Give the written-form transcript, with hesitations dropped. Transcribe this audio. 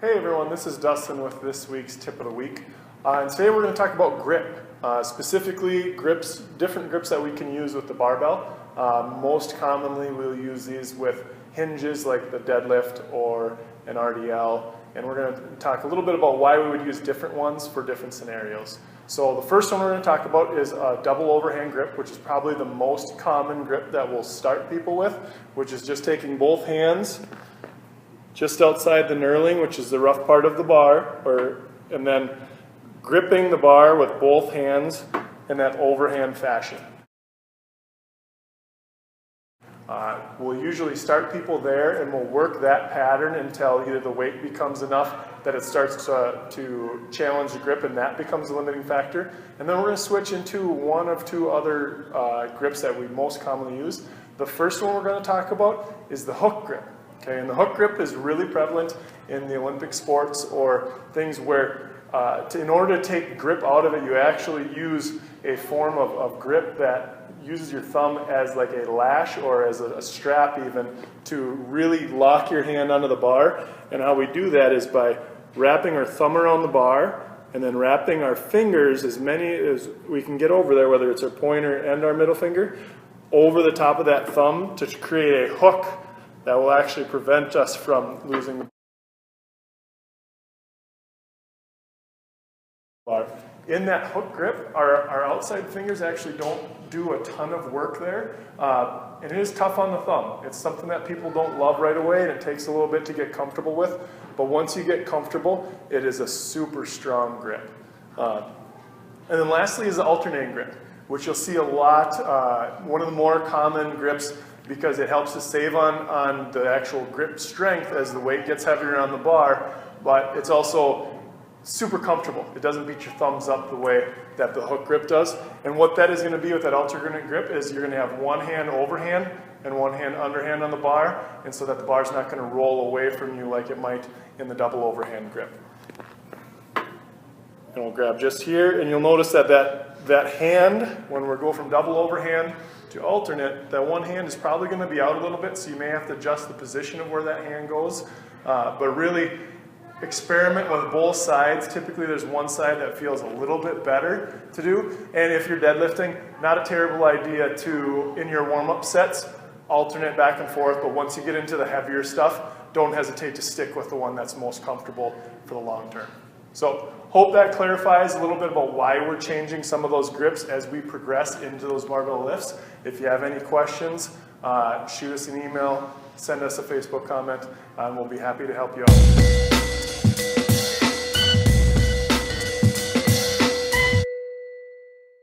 Hey everyone, this is Dustin with this week's Tip of the Week. And today we're going to talk about grip, specifically grips, different grips that we can use with the barbell. Most commonly we'll use these with hinges like the deadlift or an RDL, and we're going to talk a little bit about why we would use different ones for different scenarios. So the first one we're going to talk about is a double overhand grip, which is probably the most common grip that we'll start people with, which is just taking both hands just outside the knurling, which is the rough part of the bar, and then gripping the bar with both hands in that overhand fashion. We'll usually start people there, and we'll work that pattern until either the weight becomes enough that it starts to challenge the grip, and that becomes a limiting factor. And then we're going to switch into one of two other grips that we most commonly use. The first one we're going to talk about is the hook grip. Okay, and the hook grip is really prevalent in the Olympic sports or things where in order to take grip out of it, you actually use a form of grip that uses your thumb as like a lash or as a strap even to really lock your hand onto the bar. And how we do that is by wrapping our thumb around the bar and then wrapping our fingers, as many as we can get over there, whether it's our pointer and our middle finger, over the top of that thumb to create a hook that will actually prevent us from losing the bar. In that hook grip, our outside fingers actually don't do a ton of work there, and it is tough on the thumb. It's something that people don't love right away, and it takes a little bit to get comfortable with, but once you get comfortable, it is a super strong grip. And then lastly is the alternating grip, which you'll see a lot, one of the more common grips because it helps to save on the actual grip strength as the weight gets heavier on the bar, but it's also super comfortable. It doesn't beat your thumbs up the way that the hook grip does. And what that is going to be with that alternate grip is you're going to have one hand overhand and one hand underhand on the bar, and so that the bar's not going to roll away from you like it might in the double overhand grip. And we'll grab just here, and you'll notice that hand, when we go from double overhand to alternate, that one hand is probably going to be out a little bit, so you may have to adjust the position of where that hand goes. But really experiment with both sides. Typically there's one side that feels a little bit better to do. And if you're deadlifting, not a terrible idea to, in your warm-up sets, alternate back and forth. But once you get into the heavier stuff, don't hesitate to stick with the one that's most comfortable for the long term. So hope that clarifies a little bit about why we're changing some of those grips as we progress into those barbell lifts. If you have any questions, shoot us an email, send us a Facebook comment, and we'll be happy to help you out.